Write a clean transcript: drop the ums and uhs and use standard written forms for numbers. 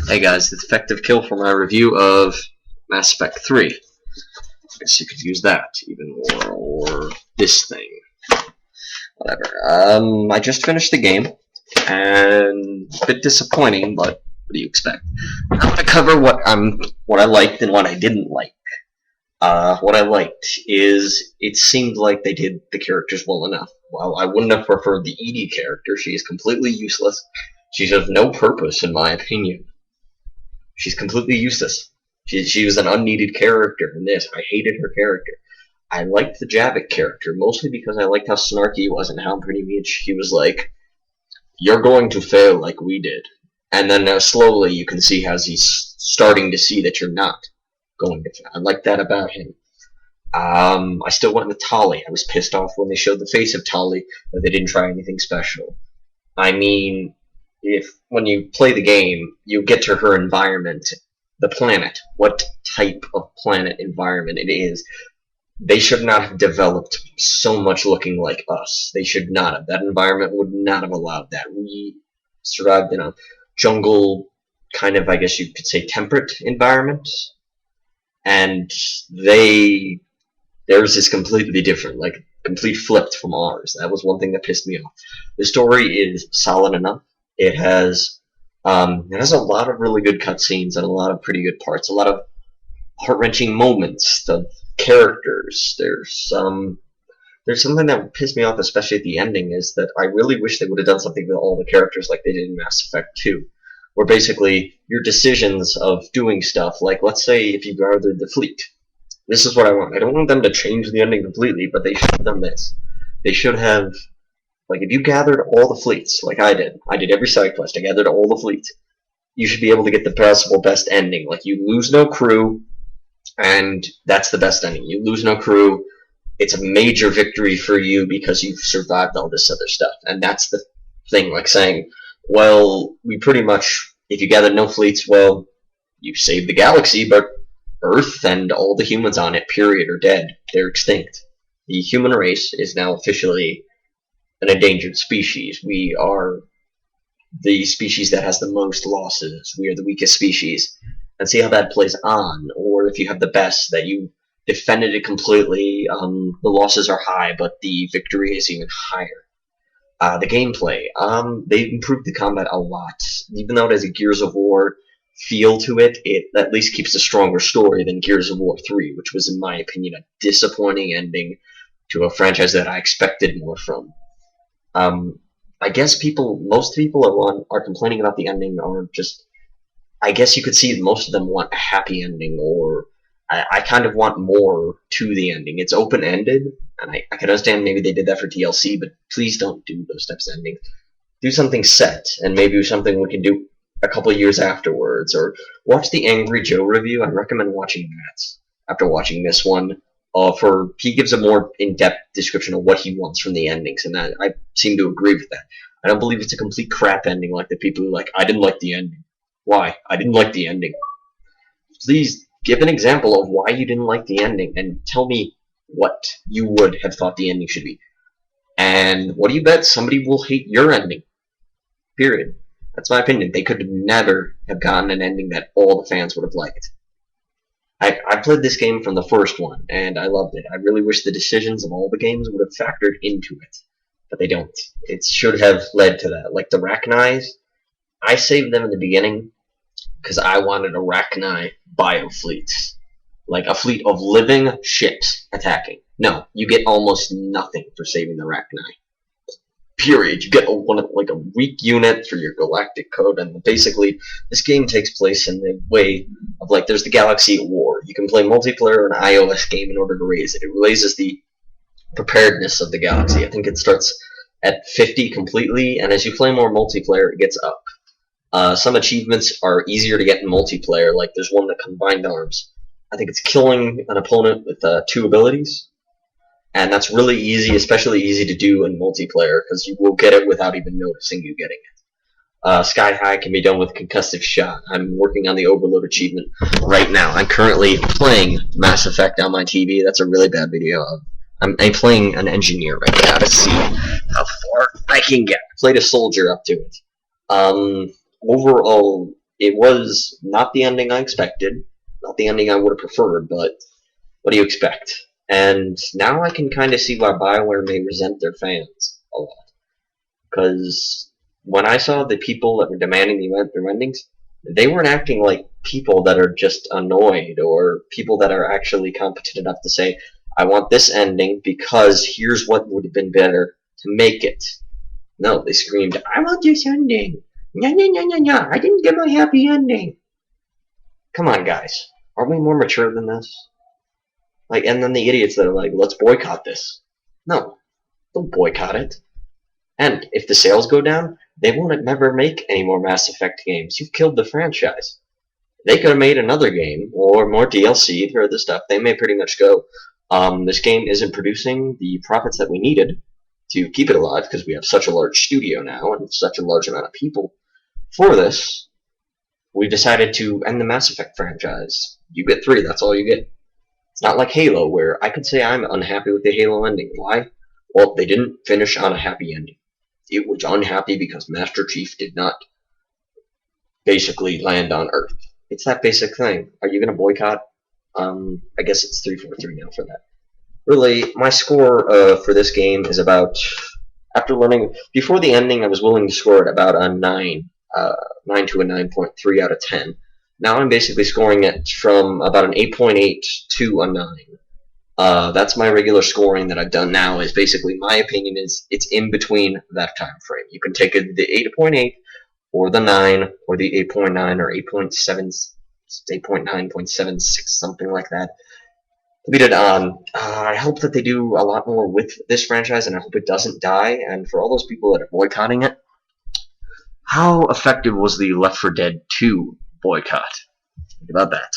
Hey guys, it's EffectiveKill for my review of Mass Effect 3. I guess you could use that even more, or this thing. Whatever. I just finished the game, and a bit disappointing, but what do you expect? I'm gonna cover what I liked and what I didn't like. What I liked is it seemed like they did the characters well enough. While I wouldn't have preferred the Edie character, she is completely useless. She's of no purpose, in my opinion. She's completely useless. She was an unneeded character in this. I hated her character. I liked the Javik character, mostly because I liked how snarky he was and how pretty much he was like, you're going to fail like we did. And then slowly you can see how he's starting to see that you're not going to fail. I like that about him. I still went with Tali. I was pissed off when they showed the face of Tali, but they didn't try anything special. I mean, when you play the game, you get to her environment, the planet, what type of planet environment it is. They should not have developed so much looking like us. They should not have. That environment would not have allowed that. We survived in a jungle, kind of, I guess you could say, temperate environment, and theirs is completely different, like complete flipped from ours. That was one thing that pissed me off. The story is solid enough. It has a lot of really good cutscenes and a lot of pretty good parts. A lot of heart-wrenching moments of characters. There's something that pissed me off, especially at the ending, is that I really wish they would have done something with all the characters like they did in Mass Effect 2, where basically your decisions of doing stuff, like let's say if you gathered the fleet. This is what I want. I don't want them to change the ending completely, but they should have done this. They should have, like, if you gathered all the fleets, like I did every side quest, I gathered all the fleets, you should be able to get the possible best ending. Like, you lose no crew, and that's the best ending. You lose no crew, it's a major victory for you because you've survived all this other stuff. And that's the thing, like saying, well, we pretty much, if you gather no fleets, well, you saved the galaxy, but Earth and all the humans on it, period, are dead. They're extinct. The human race is now officially an endangered species. We are the species that has the most losses. We are the weakest species. And see how that plays on. Or if you have the best, that you defended it completely, the losses are high, but the victory is even higher. The gameplay, they've improved the combat a lot. Even though it has a Gears of War feel to it, it at least keeps a stronger story than Gears of War 3, which was, in my opinion, a disappointing ending to a franchise that I expected more from. I guess most people are complaining about the ending, or just, I guess you could see most of them want a happy ending, or I kind of want more to the ending. It's open-ended, and I can understand maybe they did that for DLC, but please don't do those types of endings. Do something set, and maybe something we can do a couple of years afterwards, or watch the Angry Joe review. I recommend watching that after watching this one. He gives a more in-depth description of what he wants from the endings, and I seem to agree with that. I don't believe it's a complete crap ending like the people who like, I didn't like the ending. Why? I didn't like the ending. Please give an example of why you didn't like the ending, and tell me what you would have thought the ending should be. And what do you bet? Somebody will hate your ending. Period. That's my opinion. They could never have gotten an ending that all the fans would have liked. I played this game from the first one, and I loved it. I really wish the decisions of all the games would have factored into it, but they don't. It should have led to that. Like the Rachni, I saved them in the beginning because I wanted a Rachni biofleet. Like a fleet of living ships attacking. No, you get almost nothing for saving the Rachni. Period. You get a weak unit for your galactic code, and basically this game takes place in the way of, like, there's the Galaxy at War. You can play multiplayer or an iOS game in order to raise it. It raises the preparedness of the galaxy. I think it starts at 50 completely, and as you play more multiplayer, it gets up. Some achievements are easier to get in multiplayer, like there's one that combined arms. I think it's killing an opponent with 2 abilities. And that's really easy, especially easy to do in multiplayer, because you will get it without even noticing you getting it. Sky High can be done with Concussive Shot. I'm working on the Overload achievement right now. I'm currently playing Mass Effect on my TV. That's a really bad video. I'm playing an engineer right now to see how far I can get. I played a soldier up to it. Overall, it was not the ending I expected, not the ending I would have preferred, but what do you expect? And now I can kind of see why BioWare may resent their fans a lot. Because when I saw the people that were demanding their endings, they weren't acting like people that are just annoyed or people that are actually competent enough to say, I want this ending because here's what would have been better to make it. No, they screamed, I want this ending. Nya, nya, nya, nya, nya. I didn't get my happy ending. Come on, guys. Aren't we more mature than this? Like, and then the idiots that are like, let's boycott this. No, don't boycott it. And if the sales go down, they won't never make any more Mass Effect games. You've killed the franchise. They could have made another game or more DLC or the stuff. They may pretty much go, this game isn't producing the profits that we needed to keep it alive because we have such a large studio now and such a large amount of people for this. We decided to end the Mass Effect franchise. You get 3, that's all you get. It's not like Halo, where I could say I'm unhappy with the Halo ending. Why? Well, they didn't finish on a happy ending. It was unhappy because Master Chief did not basically land on Earth. It's that basic thing. Are you going to boycott? I guess it's 3-4-3 now for that. Really, my score for this game is about, after learning, before the ending, I was willing to score it about a 9 to a 9.3 out of 10. Now I'm basically scoring it from about an 8.8 to a 9. That's my regular scoring that I've done now. Is basically my opinion is it's in between that time frame. You can take the 8.8 or the 9 or the 8.9 or 8.7, 8.9.76, something like that. I hope that they do a lot more with this franchise, and I hope it doesn't die. And for all those people that are boycotting it, how effective was the Left 4 Dead 2 boycott? Think about that.